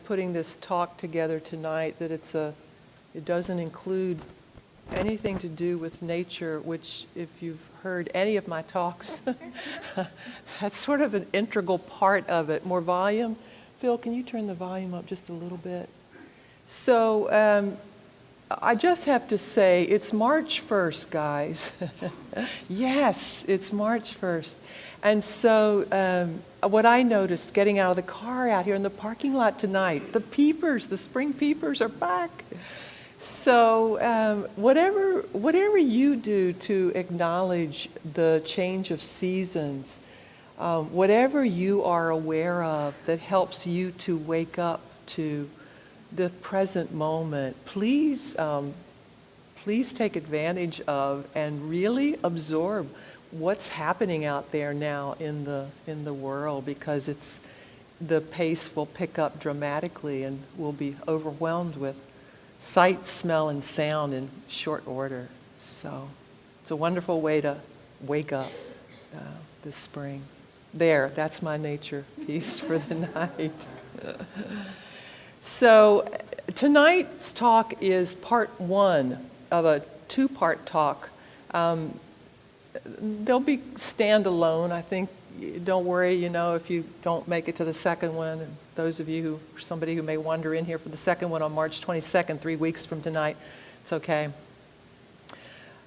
putting this talk together tonight that it doesn't include anything to do with nature, which if you've heard any of my talks, that's sort of an integral part of it. More volume. Phil, can you turn the volume up just a little bit? So I just have to say, it's March 1st, guys. Yes, it's March 1st. And so what I noticed getting out of the car out here in the parking lot tonight, the spring peepers are back. So whatever you do to acknowledge the change of seasons, whatever you are aware of that helps you to wake up to the present moment, please take advantage of and really absorb what's happening out there now in the world, because the pace will pick up dramatically and we'll be overwhelmed with sight, smell, and sound in short order. So it's a wonderful way to wake up this spring. That's my nature piece for the night. So tonight's talk is part one of a two-part talk. They'll be standalone, I think. Don't worry, if you don't make it to the second one. And those of you somebody who may wander in here for the second one on March 22nd, 3 weeks from tonight, it's okay.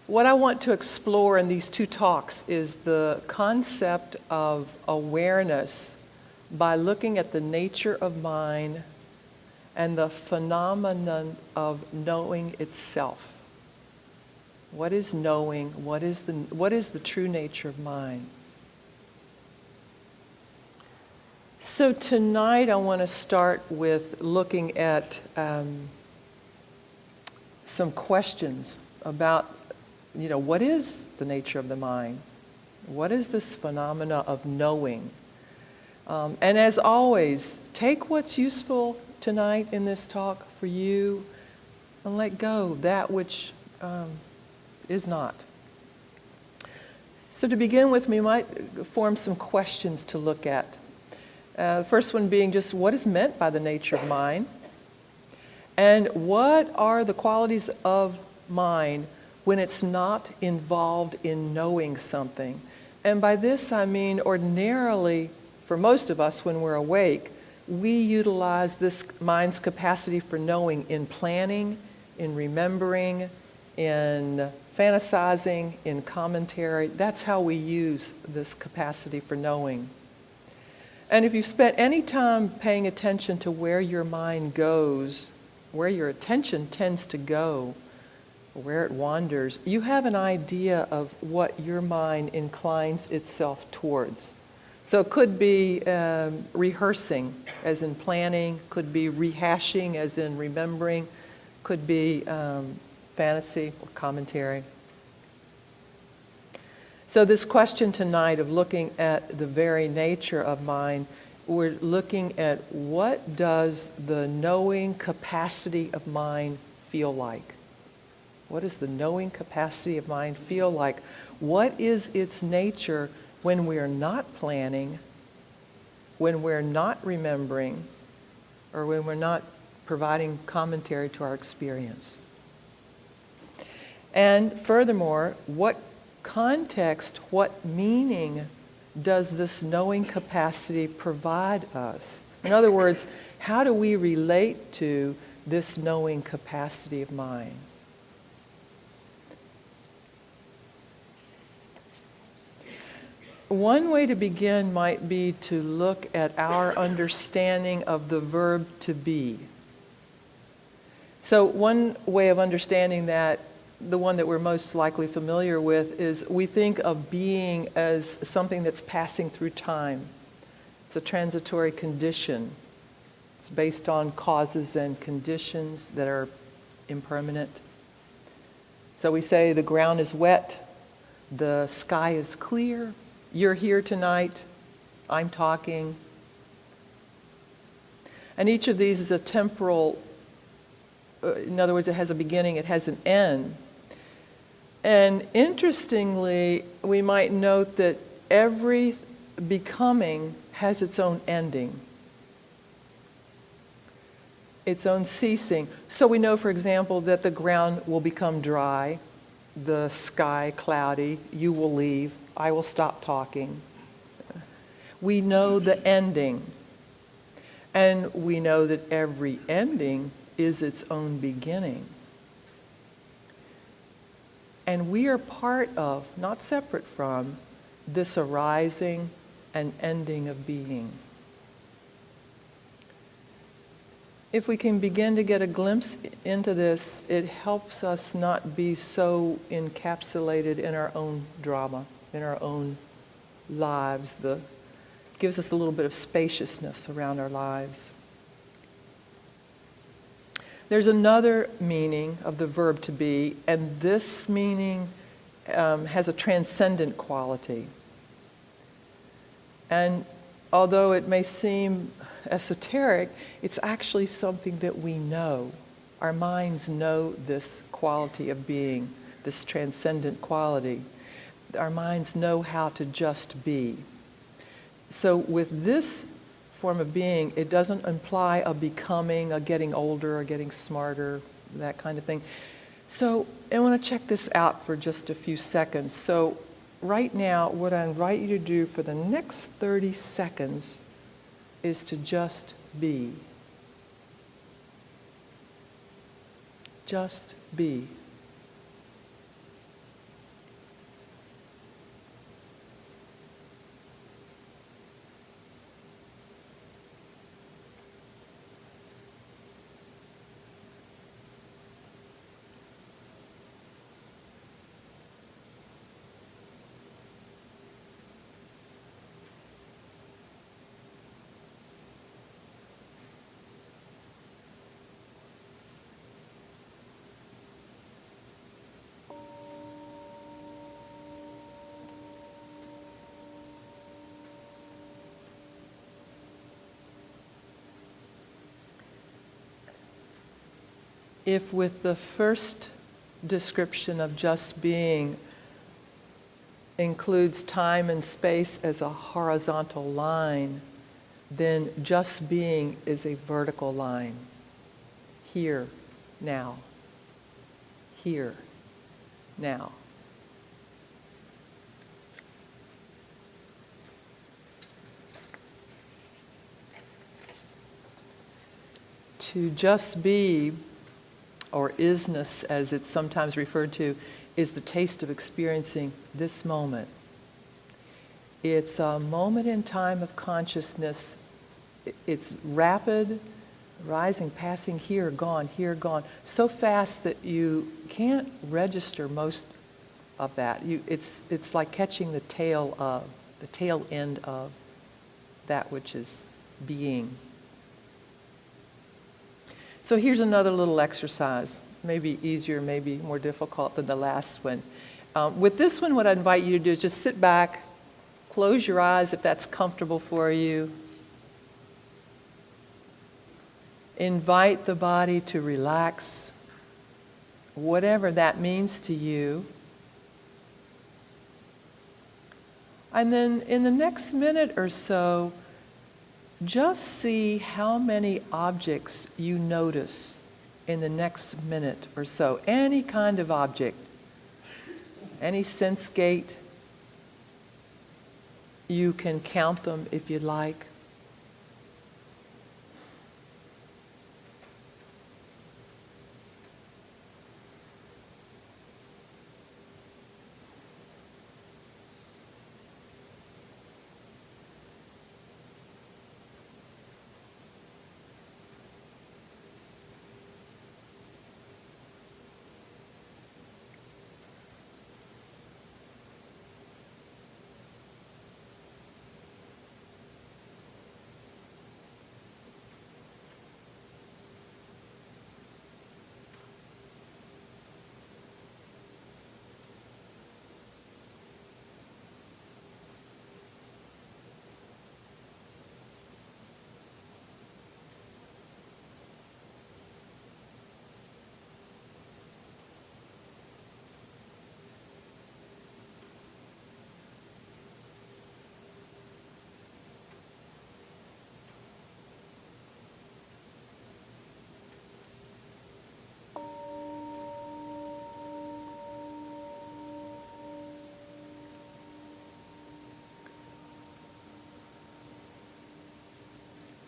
What I want to explore in these two talks is the concept of awareness by looking at the nature of mind and the phenomenon of knowing itself. What is knowing? What is the true nature of mind? So tonight I want to start with looking at some questions about, what is the nature of the mind? What is this phenomena of knowing? And as always, take what's useful tonight in this talk for you and let go that which is not. So to begin with, we might form some questions to look at. The first one being just what is meant by the nature of mind? And what are the qualities of mind when it's not involved in knowing something? And by this I mean ordinarily, for most of us when we're awake, we utilize this mind's capacity for knowing in planning, in remembering, in fantasizing, in commentary. That's how we use this capacity for knowing. And if you've spent any time paying attention to where your mind goes, where your attention tends to go, where it wanders, you have an idea of what your mind inclines itself towards. So it could be rehearsing, as in planning, could be rehashing, as in remembering, could be fantasy or commentary. So this question tonight of looking at the very nature of mind, we're looking at what does the knowing capacity of mind feel like? What does the knowing capacity of mind feel like? What is its nature when we're not planning, when we're not remembering, or when we're not providing commentary to our experience? And furthermore, what context, what meaning does this knowing capacity provide us? In other words, how do we relate to this knowing capacity of mind? One way to begin might be to look at our understanding of the verb to be. So one way of understanding that, the one that we're most likely familiar with, is we think of being as something that's passing through time. It's a transitory condition. It's based on causes and conditions that are impermanent. So we say the ground is wet, the sky is clear, you're here tonight, I'm talking. And each of these is a temporal, in other words, it has a beginning, it has an end. And interestingly, we might note that every becoming has its own ending. its own ceasing. So we know, for example, that the ground will become dry, the sky cloudy, you will leave, I will stop talking. We know the ending. And we know that every ending is its own beginning. And we are part of, not separate from, this arising and ending of being. If we can begin to get a glimpse into this, it helps us not be so encapsulated in our own drama, in our own lives. Gives us a little bit of spaciousness around our lives. There's another meaning of the verb to be, and this meaning has a transcendent quality. And although it may seem esoteric, it's actually something that we know. Our minds know this quality of being, this transcendent quality. Our minds know how to just be. So with this form of being, it doesn't imply a becoming, a getting older, or getting smarter, that kind of thing. So I want to check this out for just a few seconds. So right now, what I invite you to do for the next 30 seconds is to just be. Just be. If with the first description of just being includes time and space as a horizontal line, then just being is a vertical line. Here, now. Here, now. To just be, or isness as it's sometimes referred to, is the taste of experiencing this moment. It's a moment in time of consciousness. It's rapid, rising, passing, here, gone, so fast that you can't register most of that. It's like catching the tail end of that which is being. So here's another little exercise, maybe easier, maybe more difficult than the last one. With this one, what I invite you to do is just sit back, close your eyes if that's comfortable for you. Invite the body to relax, whatever that means to you. And then in the next minute or so, just see how many objects you notice in the next minute or so. Any kind of object, any sense gate. You can count them if you'd like.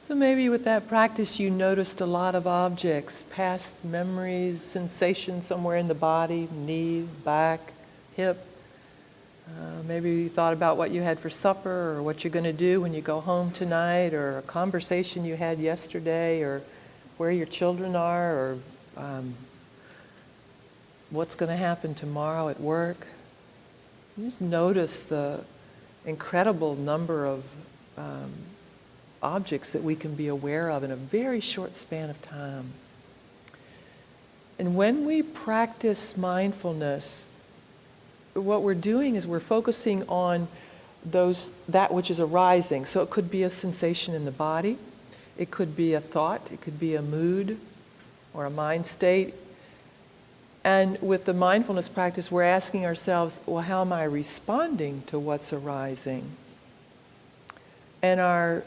So maybe with that practice you noticed a lot of objects, past memories, sensations somewhere in the body, knee, back, hip. Maybe you thought about what you had for supper or what you're going to do when you go home tonight, or a conversation you had yesterday, or where your children are, or what's going to happen tomorrow at work. You just notice the incredible number of objects that we can be aware of in a very short span of time. And when we practice mindfulness, what we're doing is we're focusing on that which is arising. So it could be a sensation in the body, it could be a thought, it could be a mood or a mind state. And with the mindfulness practice, we're asking ourselves, well, how am I responding to what's arising? And our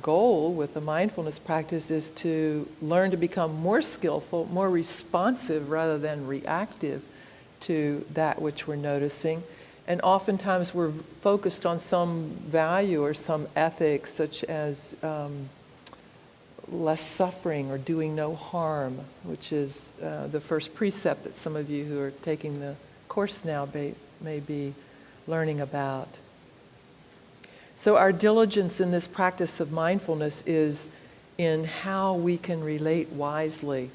goal with the mindfulness practice is to learn to become more skillful, more responsive rather than reactive to that which we're noticing. And oftentimes we're focused on some value or some ethic, such as less suffering or doing no harm, which is the first precept that some of you who are taking the course now may be learning about. So our diligence in this practice of mindfulness is in how we can relate wisely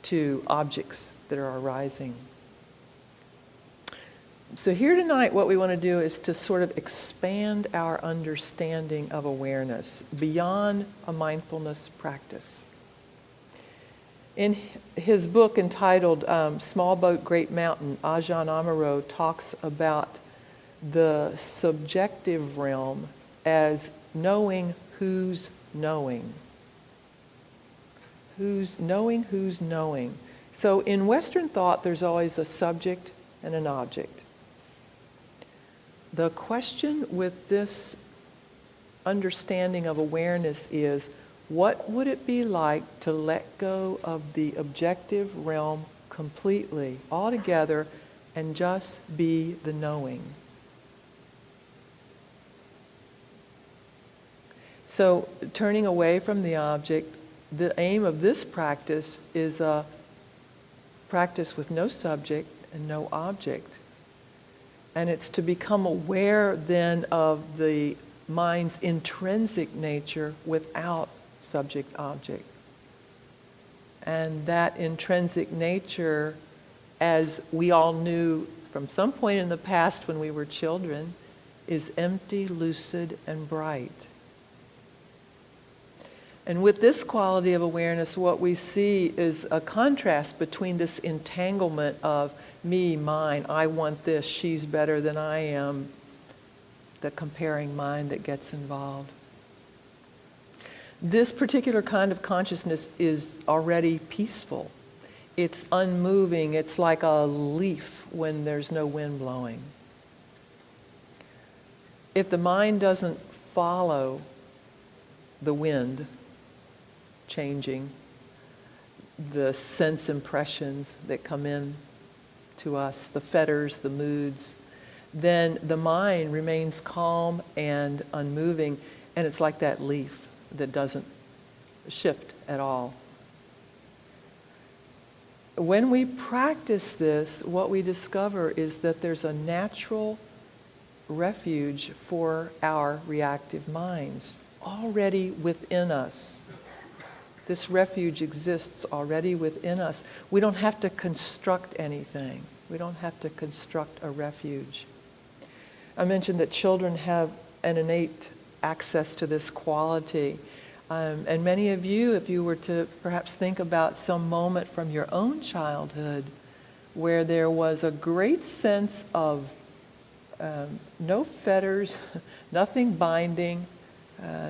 to objects that are arising. So here tonight, what we want to do is to sort of expand our understanding of awareness beyond a mindfulness practice. In his book entitled Small Boat, Great Mountain, Ajahn Amaro talks about the subjective realm as knowing who's knowing. Who's knowing. So in Western thought, there's always a subject and an object. The question with this understanding of awareness is, what would it be like to let go of the objective realm completely, altogether, and just be the knowing? So turning away from the object, the aim of this practice is a practice with no subject and no object. And it's to become aware then of the mind's intrinsic nature without subject-object. And that intrinsic nature, as we all knew from some point in the past when we were children, is empty, lucid, and bright. And with this quality of awareness, what we see is a contrast between this entanglement of me, mine, I want this, she's better than I am, the comparing mind that gets involved. This particular kind of consciousness is already peaceful. It's unmoving. It's like a leaf when there's no wind blowing. If the mind doesn't follow the wind changing, the sense impressions that come in to us, the fetters, the moods, then the mind remains calm and unmoving, and it's like that leaf that doesn't shift at all. When we practice this, what we discover is that there's a natural refuge for our reactive minds already within us. This refuge exists already within us. We don't have to construct anything. We don't have to construct a refuge. I mentioned that children have an innate access to this quality. And many of you, if you were to perhaps think about some moment from your own childhood where there was a great sense of no fetters, nothing binding,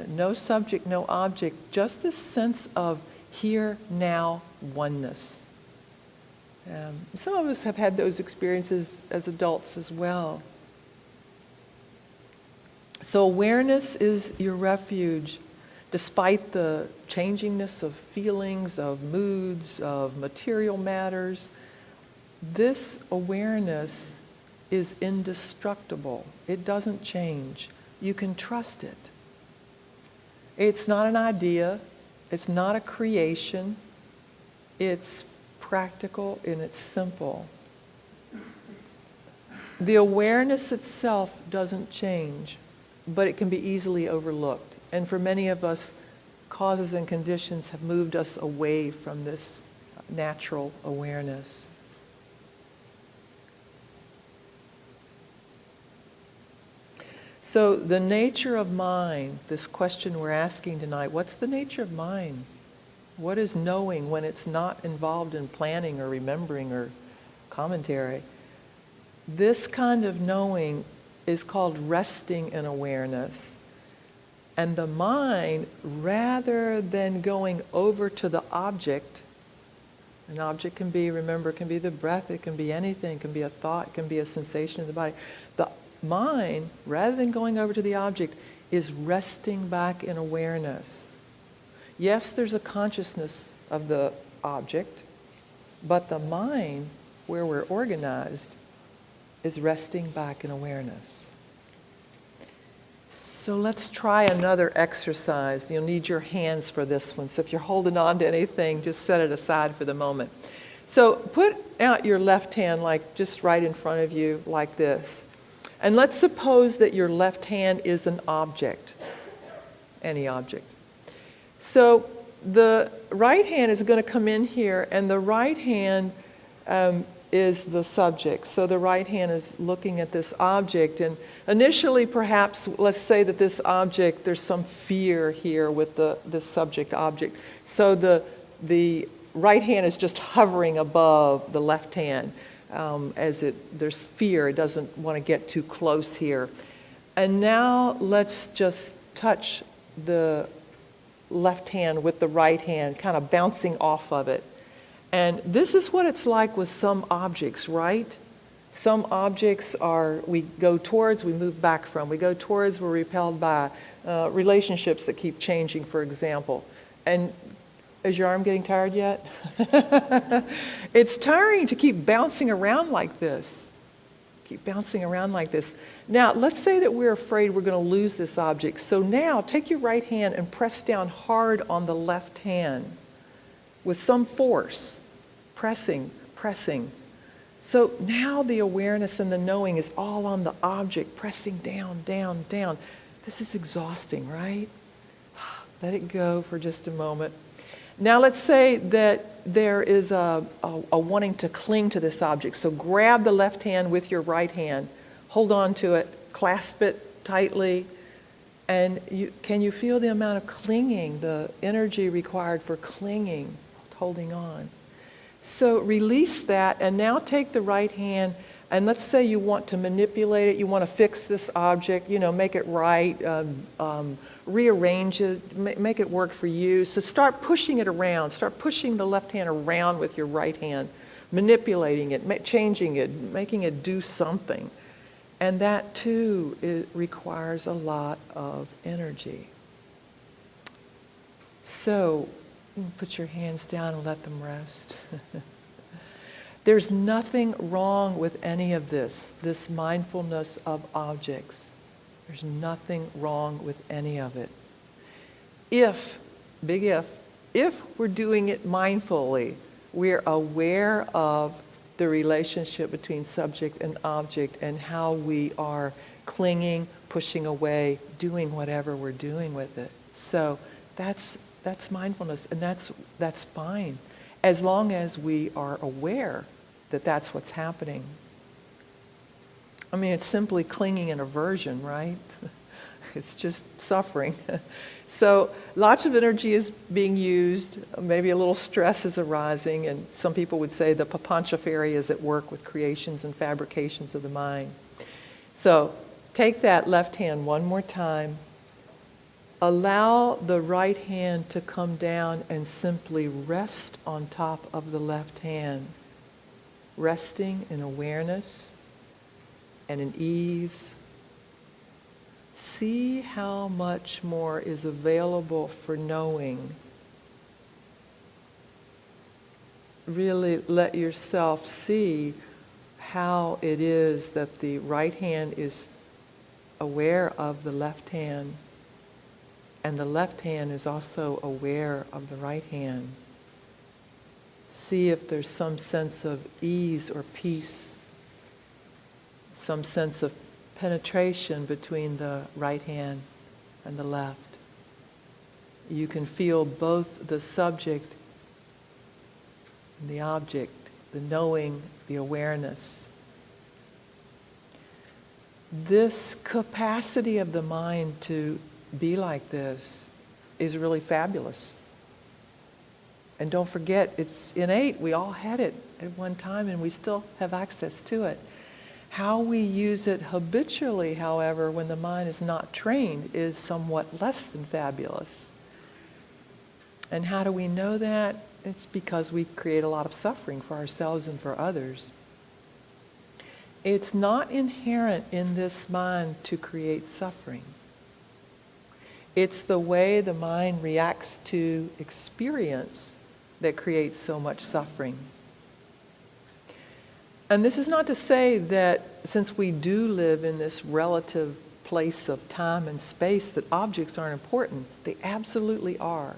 no subject, no object, just this sense of here, now, oneness. Some of us have had those experiences as adults as well. So awareness is your refuge, despite the changingness of feelings, of moods, of material matters. This awareness is indestructible. It doesn't change. You can trust it. It's not an idea. It's not a creation. It's practical and it's simple. The awareness itself doesn't change, but it can be easily overlooked. And for many of us, causes and conditions have moved us away from this natural awareness. So the nature of mind, this question we're asking tonight, what's the nature of mind? What is knowing when it's not involved in planning or remembering or commentary? This kind of knowing is called resting in awareness. And the mind, rather than going over to the object, an object can be, remember, it can be the breath, it can be anything, it can be a thought, it can be a sensation in the body. The mind, rather than going over to the object, is resting back in awareness. Yes, there's a consciousness of the object, but the mind, where we're organized, is resting back in awareness. So let's try another exercise. You'll need your hands for this one. So if you're holding on to anything, just set it aside for the moment. So put out your left hand like just right in front of you like this. And let's suppose that your left hand is an object, any object. So the right hand is going to come in here, and the right hand is the subject. So the right hand is looking at this object, and initially perhaps, let's say that this object, there's some fear here with this subject object. So the right hand is just hovering above the left hand. There's fear, it doesn't want to get too close here. And now let's just touch the left hand with the right hand, kind of bouncing off of it. And this is what it's like with some objects, right? Some objects we go towards, we move back from. We go towards, we're repelled by. Relationships that keep changing, for example. And is your arm getting tired yet? It's tiring to keep bouncing around like this. Keep bouncing around like this. Now, let's say that we're afraid we're going to lose this object. So now, take your right hand and press down hard on the left hand with some force. Pressing. So now the awareness and the knowing is all on the object, pressing down. This is exhausting, right? Let it go for just a moment. Now let's say that there is a wanting to cling to this object. So grab the left hand with your right hand, hold on to it, clasp it tightly, and can you feel the amount of clinging, the energy required for clinging, holding on? So release that, and now take the right hand, and let's say you want to manipulate it, you want to fix this object, make it right, rearrange it, make it work for you. So start pushing it around, start pushing the left hand around with your right hand, manipulating it, changing it, making it do something. And that too, it requires a lot of energy. So put your hands down and let them rest. There's nothing wrong with any of this mindfulness of objects. There's nothing wrong with any of it. If we're doing it mindfully, we're aware of the relationship between subject and object and how we are clinging, pushing away, doing whatever we're doing with it. So that's mindfulness, and that's fine, as long as we are aware that that's what's happening. I mean, it's simply clinging and aversion, right? It's just suffering. So lots of energy is being used, maybe a little stress is arising, and some people would say the papancha fairy is at work with creations and fabrications of the mind. So take that left hand one more time. Allow the right hand to come down and simply rest on top of the left hand, resting in awareness and in ease. See how much more is available for knowing. Really let yourself see how it is that the right hand is aware of the left hand. and the left hand is also aware of the right hand. See if there's some sense of ease or peace, some sense of penetration between the right hand and the left. You can feel both the subject and the object, the knowing, the awareness. This capacity of the mind to be like this is really fabulous. And don't forget, it's innate. We all had it at one time, and we still have access to it. How we use it habitually, however, when the mind is not trained, is somewhat less than fabulous. And how do we know that? It's because we create a lot of suffering for ourselves and for others. It's not inherent in this mind to create suffering. It's the way the mind reacts to experience that creates so much suffering. And this is not to say that since we do live in this relative place of time and space that objects aren't important. They absolutely are.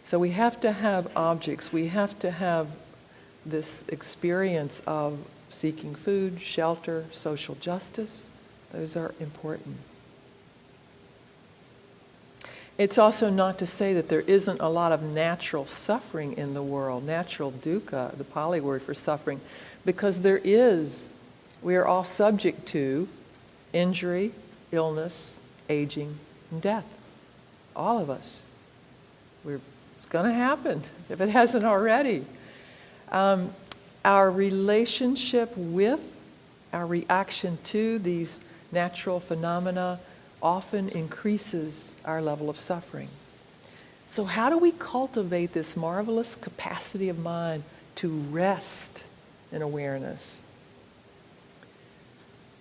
So we have to have objects. We have to have this experience of seeking food, shelter, social justice. Those are important. It's also not to say that there isn't a lot of natural suffering in the world, natural dukkha, the Pali word for suffering, because there is. We are all subject to injury, illness, aging, and death. All of us. It's going to happen if it hasn't already. Our relationship with, our reaction to these natural phenomena often increases our level of suffering. So how do we cultivate this marvelous capacity of mind to rest in awareness?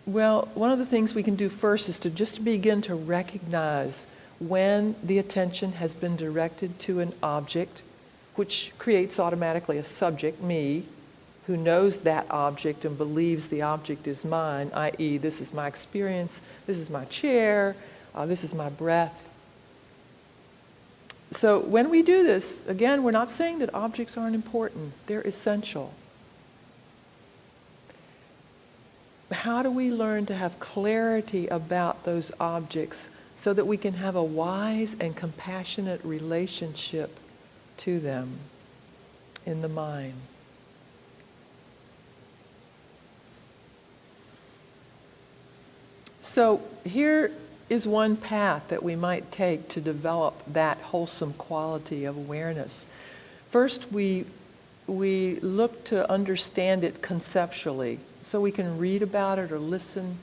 Well, one of the things we can do first is to just begin to recognize when the attention has been directed to an object, which creates automatically a subject, me, who knows that object and believes the object is mine, i.e. this is my experience, this is my chair, this is my breath. So when we do this, again, we're not saying that objects aren't important. They're essential. How do we learn to have clarity about those objects so that we can have a wise and compassionate relationship to them in the mind? So here is one path that we might take to develop that wholesome quality of awareness. First, we look to understand it conceptually. So we can read about it or listen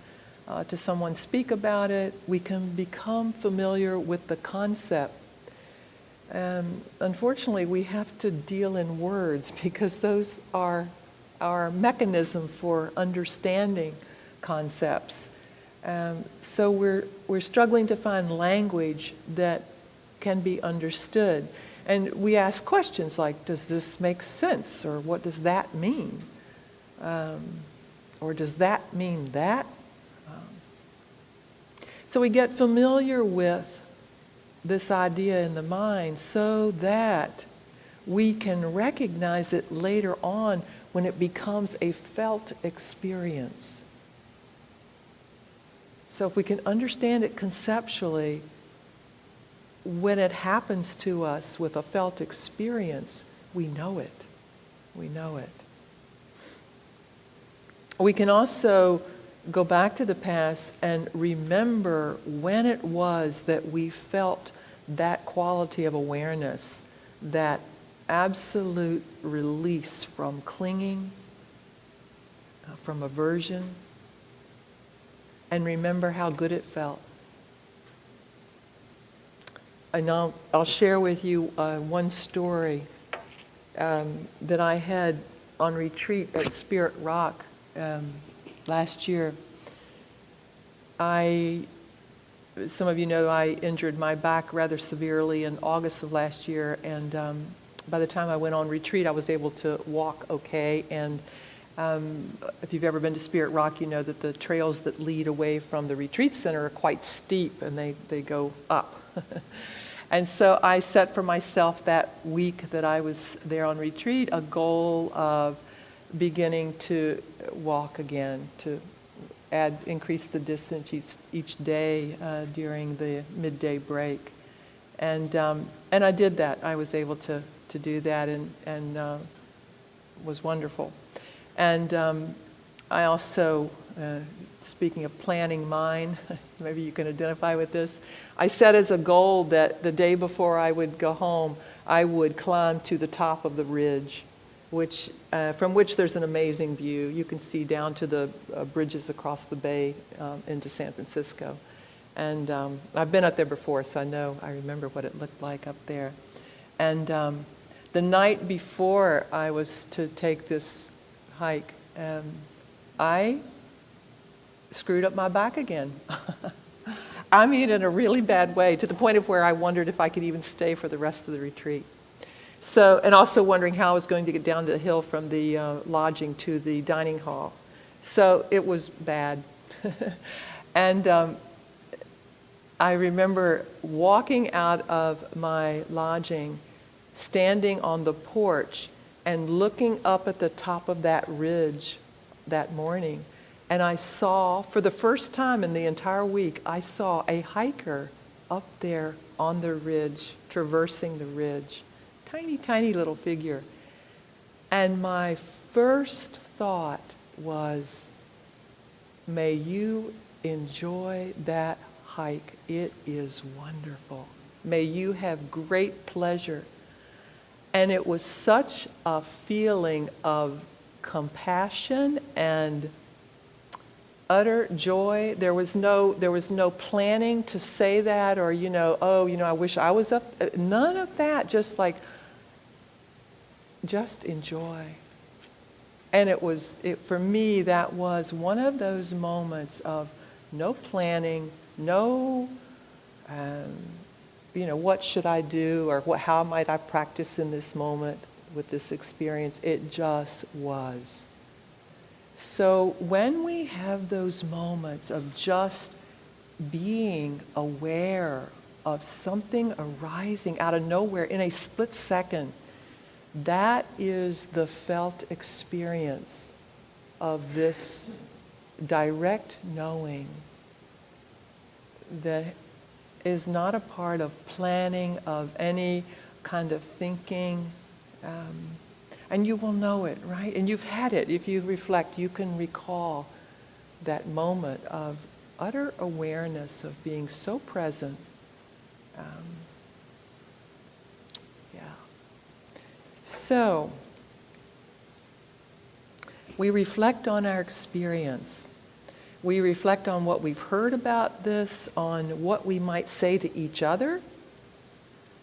to someone speak about it. We can become familiar with the concept. Unfortunately, we have to deal in words because those are our mechanism for understanding concepts. So we're struggling to find language that can be understood. And we ask questions like, does this make sense? Or what does that mean? Or does that mean that? So we get familiar with this idea in the mind so that we can recognize it later on when it becomes a felt experience. So if we can understand it conceptually, when it happens to us with a felt experience, we know it. We know it. We can also go back to the past and remember when it was that we felt that quality of awareness, that absolute release from clinging, from aversion, and remember how good it felt. And I'll share with you one story that I had on retreat at Spirit Rock last year. Some of you know I injured my back rather severely in August of last year, and by the time I went on retreat, I was able to walk okay, and If you've ever been to Spirit Rock, you know that the trails that lead away from the retreat center are quite steep, and they go up. And so I set for myself that week that I was there on retreat a goal of beginning to walk again, to increase the distance each day during the midday break. And I did that. I was able to do that, and was wonderful. And I also, speaking of planning mine, maybe you can identify with this, I set as a goal that the day before I would go home, I would climb to the top of the ridge, from which there's an amazing view. You can see down to the bridges across the bay into San Francisco. And I've been up there before, so I remember what it looked like up there. And the night before I was to take this hike, I screwed up my back again. I mean, in a really bad way, to the point of where I wondered if I could even stay for the rest of the retreat. So, and also wondering how I was going to get down the hill from the lodging to the dining hall. So it was bad. And I remember walking out of my lodging, standing on the porch and looking up at the top of that ridge that morning. And I saw, for the first time in the entire week, I saw a hiker up there on the ridge, traversing the ridge. Tiny, tiny little figure. And my first thought was, may you enjoy that hike. It is wonderful. May you have great pleasure. And it was such a feeling of compassion and utter joy. There was no planning to say that, or I wish I was up. None of that. Just enjoy. And for me, that was one of those moments of no planning, no, what should I do, or how might I practice in this moment with this experience. It just was. So when we have those moments of just being aware of something arising out of nowhere in a split second, that is the felt experience of this direct knowing that is not a part of planning, of any kind of thinking. And you will know it, right? And you've had it. If you reflect, you can recall that moment of utter awareness of being so present. So, we reflect on our experience. We reflect on what we've heard about this, on what we might say to each other,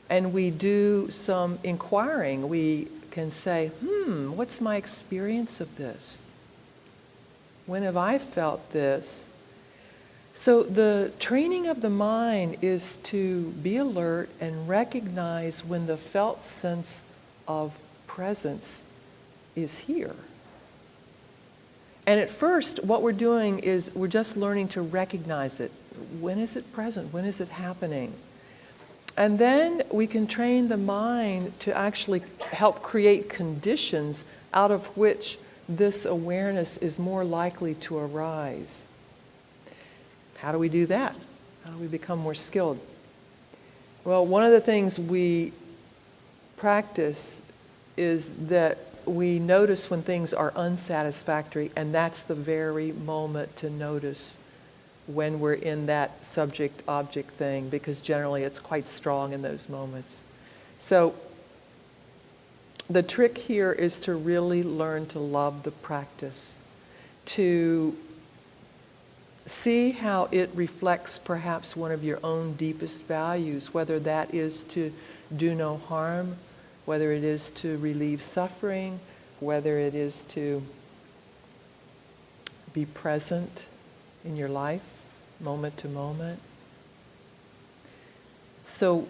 and we do some inquiring. We can say, what's my experience of this? When have I felt this? So the training of the mind is to be alert and recognize when the felt sense of presence is here. And at first, what we're doing is we're just learning to recognize it. When is it present? When is it happening? And then we can train the mind to actually help create conditions out of which this awareness is more likely to arise. How do we do that? How do we become more skilled? Well, one of the things we practice is that we notice when things are unsatisfactory, and that's the very moment to notice when we're in that subject-object thing, because generally it's quite strong in those moments. So the trick here is to really learn to love the practice, to see how it reflects perhaps one of your own deepest values, whether that is to do no harm, whether it is to relieve suffering, whether it is to be present in your life, moment to moment. So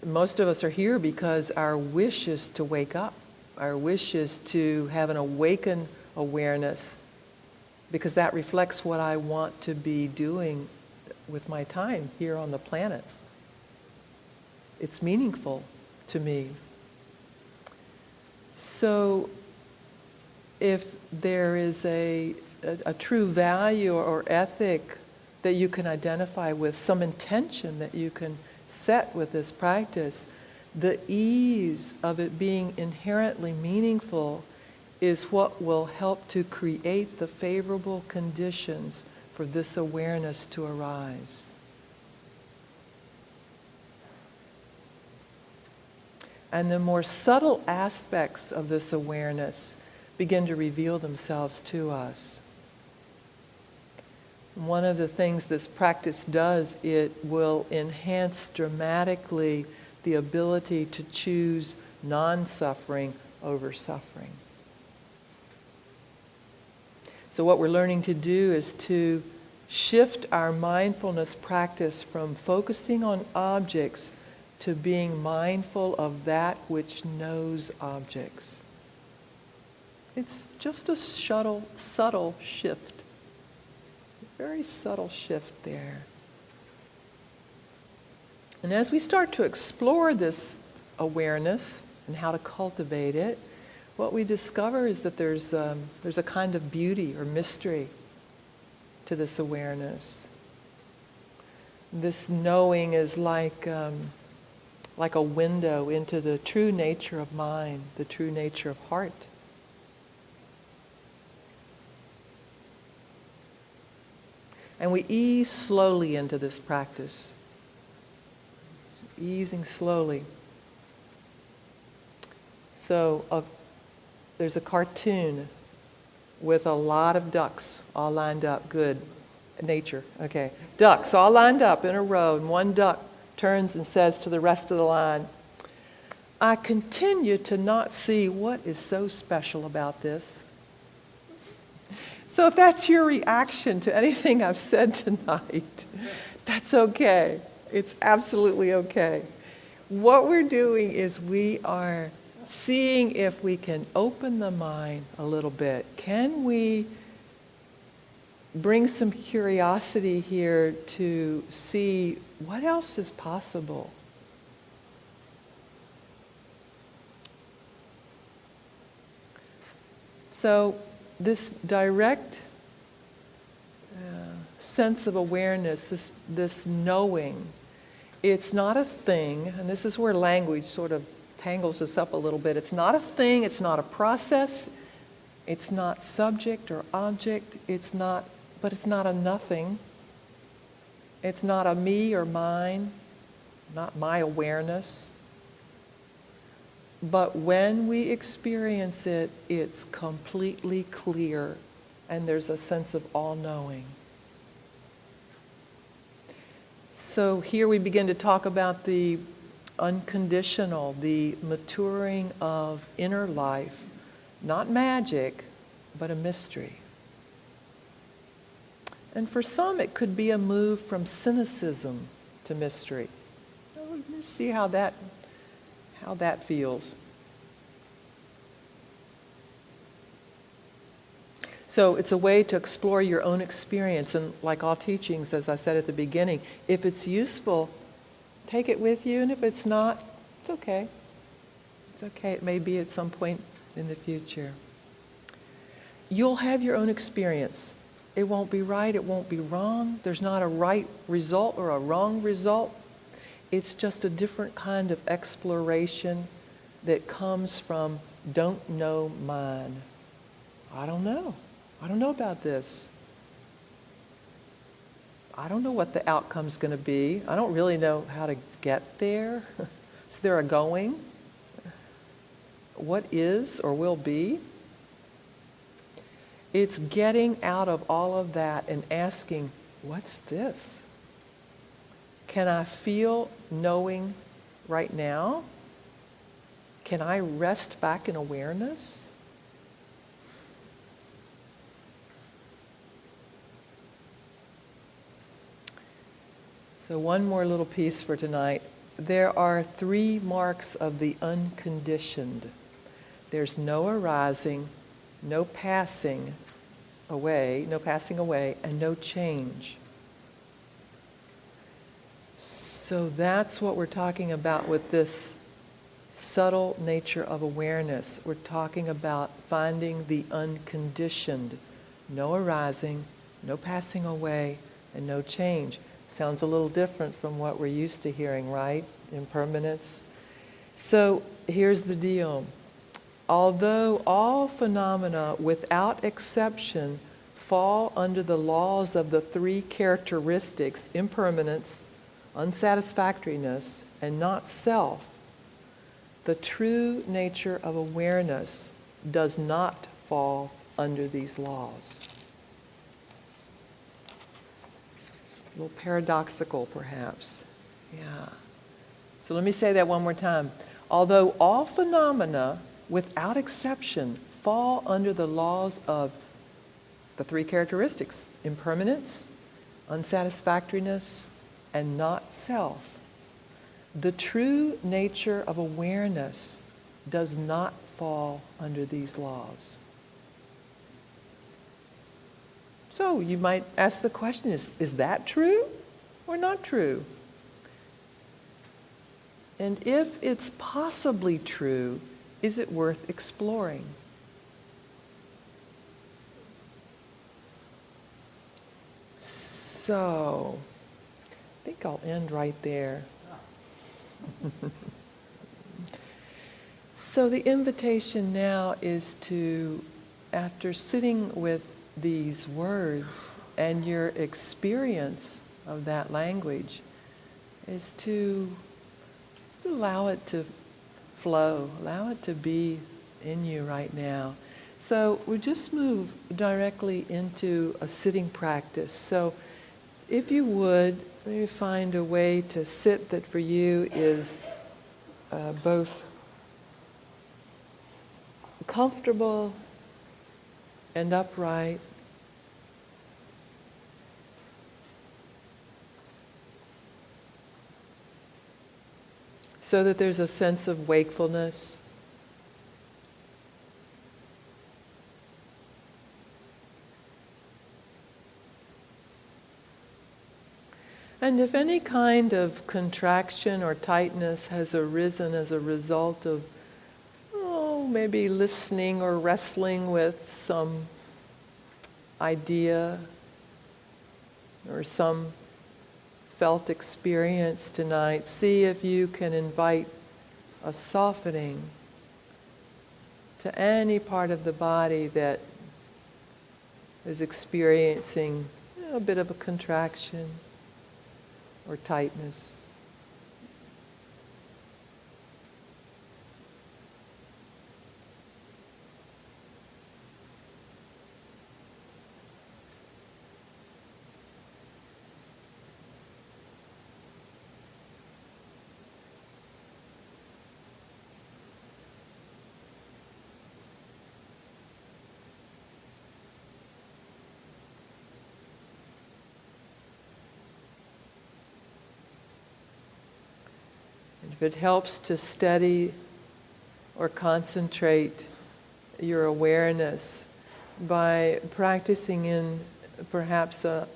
most of us are here because our wish is to wake up. Our wish is to have an awareness, because that reflects what I want to be doing with my time here on the planet. It's meaningful to me. So if there is a true value or ethic that you can identify with, some intention that you can set with this practice, the ease of it being inherently meaningful is what will help to create the favorable conditions for this awareness to arise. And the more subtle aspects of this awareness begin to reveal themselves to us. One of the things this practice does, it will enhance dramatically the ability to choose non-suffering over suffering. So what we're learning to do is to shift our mindfulness practice from focusing on objects to being mindful of that which knows objects. It's just a subtle shift. A very subtle shift there. And as we start to explore this awareness and how to cultivate it, what we discover is that there's a kind of beauty or mystery to this awareness. This knowing is like a window into the true nature of mind, the true nature of heart. And we ease slowly into this practice. Easing slowly. So there's a cartoon with a lot of ducks all lined up. Good. Nature. Okay. Ducks all lined up in a row, and one duck turns and says to the rest of the line, "I continue to not see what is so special about this." So if that's your reaction to anything I've said tonight, that's okay. It's absolutely okay. What we're doing is we are seeing if we can open the mind a little bit. Can we bring some curiosity here to see what else is possible? So this direct sense of awareness, this knowing, it's not a thing, and this is where language sort of tangles us up a little bit. It's not a thing, it's not a process, it's not subject or object, but it's not a nothing. It's not a me or mine, not my awareness. But when we experience it, it's completely clear, and there's a sense of all-knowing. So here we begin to talk about the unconditional, the maturing of inner life, not magic, but a mystery. And for some, it could be a move from cynicism to mystery. Let's see how that feels. So it's a way to explore your own experience, and like all teachings, as I said at the beginning, if it's useful, take it with you, and if it's not, it's okay. It's okay. It may be at some point in the future. You'll have your own experience. It won't be right, it won't be wrong. There's not a right result or a wrong result. It's just a different kind of exploration that comes from don't know mine. I don't know. I don't know about this. I don't know what the outcome's going to be. I don't really know how to get there. Is there a going? What is or will be? It's getting out of all of that and asking, what's this? Can I feel knowing right now? Can I rest back in awareness? So one more little piece for tonight. There are 3 marks of the unconditioned. There's no arising, no passing away, and no change. So that's what we're talking about with this subtle nature of awareness. We're talking about finding the unconditioned, no arising, no passing away, and no change. Sounds a little different from what we're used to hearing, right? Impermanence. So here's the deal. Although all phenomena, without exception, fall under the laws of the three characteristics, impermanence, unsatisfactoriness, and not self, the true nature of awareness does not fall under these laws. A little paradoxical, perhaps. Yeah. So let me say that one more time. Although all phenomena, without exception, fall under the laws of the three characteristics, impermanence, unsatisfactoriness, and not self, the true nature of awareness does not fall under these laws. So you might ask the question, is that true or not true? And if it's possibly true, is it worth exploring? So, I think I'll end right there. So the invitation now is to, after sitting with these words and your experience of that language, is to allow it to flow, allow it to be in you right now. So we just move directly into a sitting practice. So if you would, maybe find a way to sit that for you is both comfortable and upright. So that there's a sense of wakefulness. And if any kind of contraction or tightness has arisen as a result of, maybe listening or wrestling with some idea or some felt experience tonight, see if you can invite a softening to any part of the body that is experiencing a bit of a contraction or tightness. If it helps to steady or concentrate your awareness by practicing in perhaps a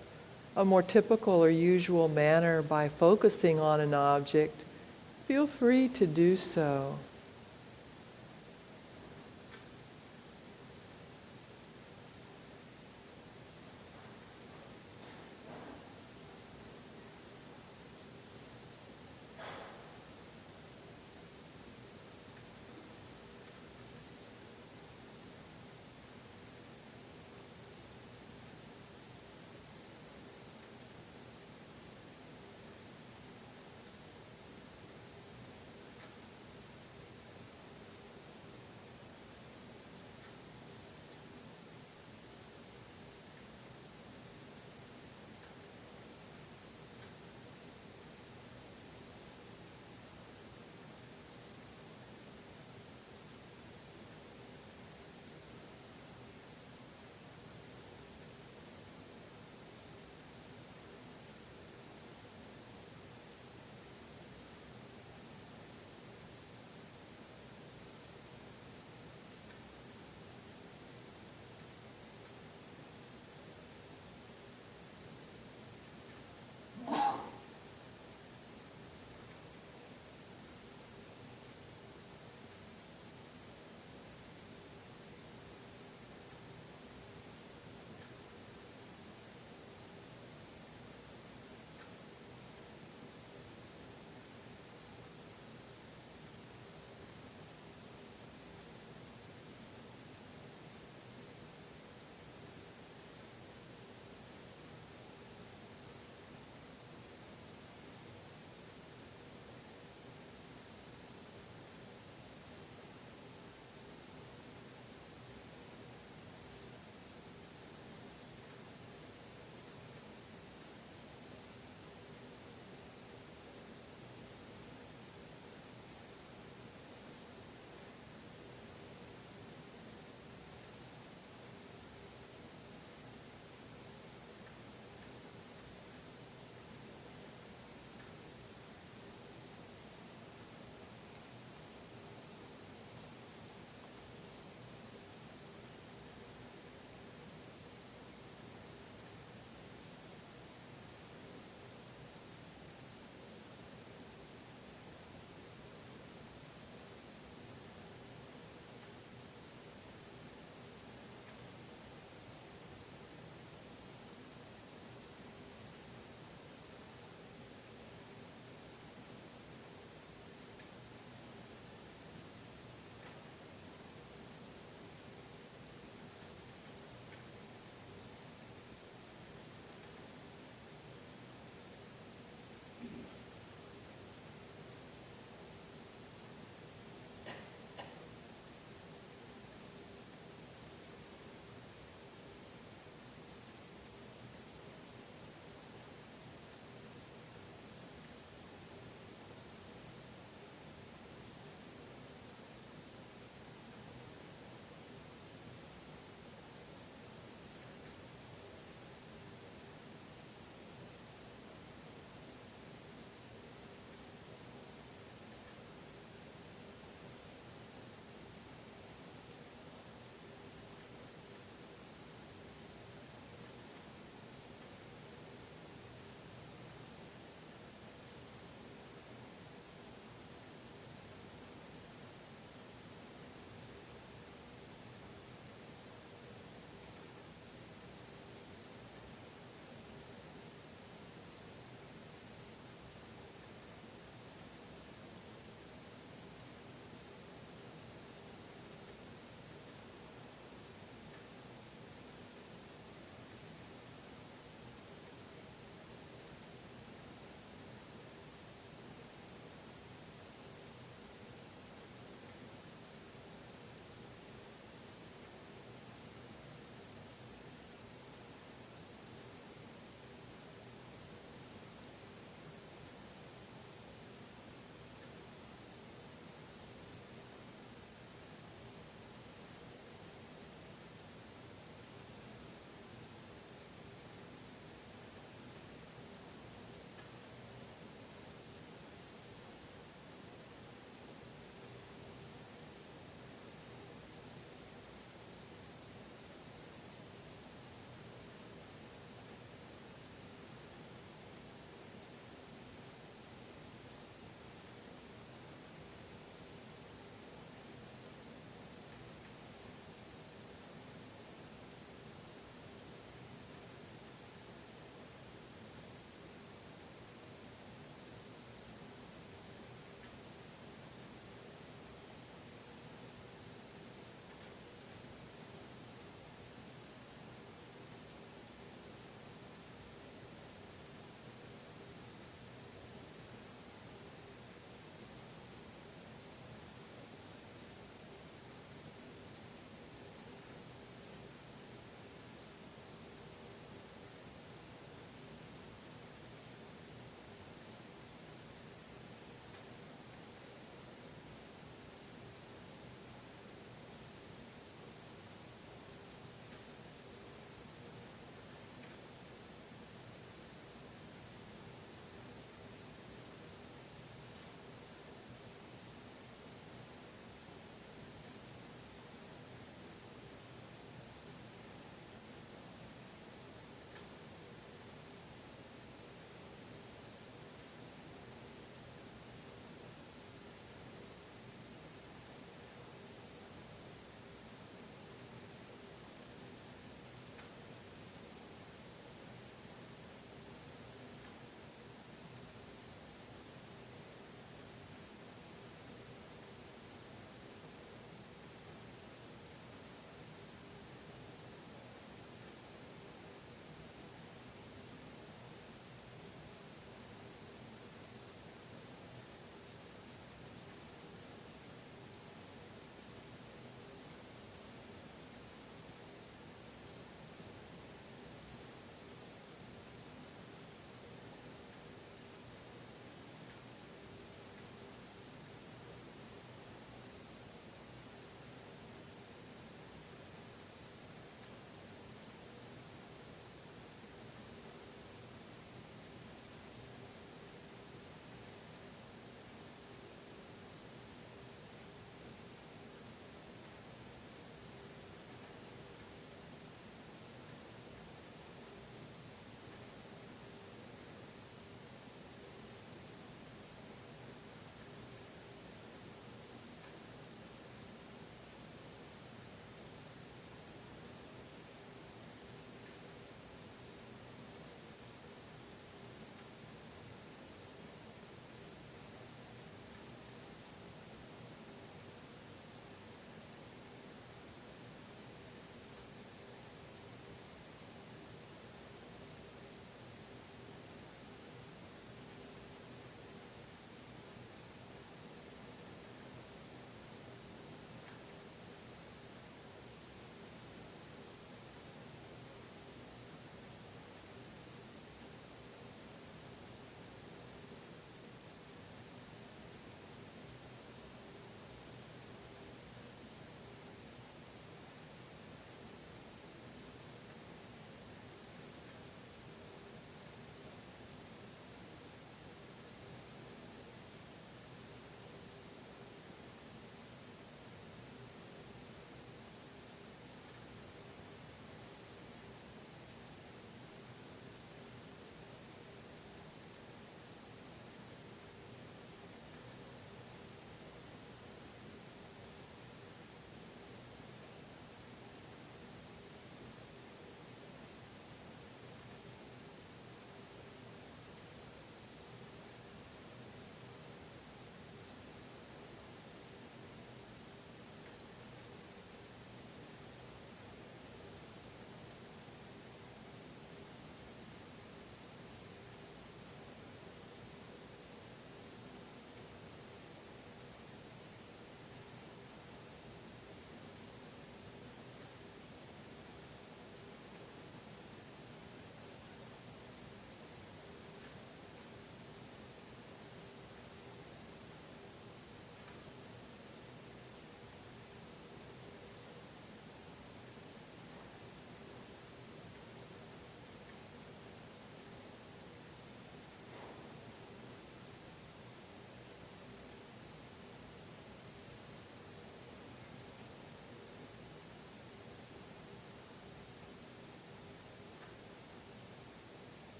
more typical or usual manner by focusing on an object, feel free to do so.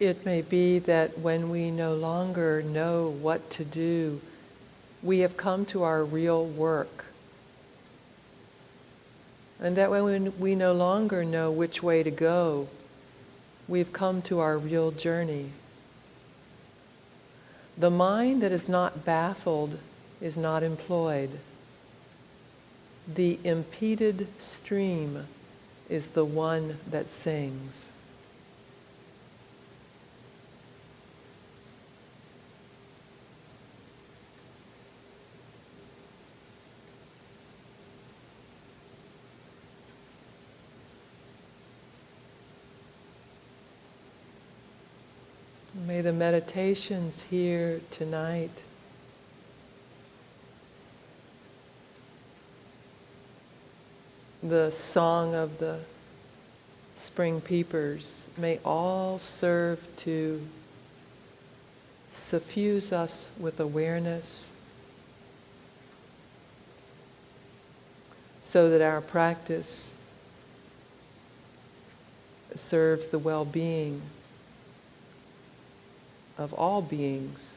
It may be that when we no longer know what to do, we have come to our real work. And that when we no longer know which way to go, we've come to our real journey. The mind that is not baffled is not employed. The impeded stream is the one that sings. May the meditations here tonight the song of the spring peepers may all serve to suffuse us with awareness so that our practice serves the well-being of all beings.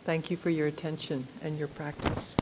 Thank you for your attention and your practice.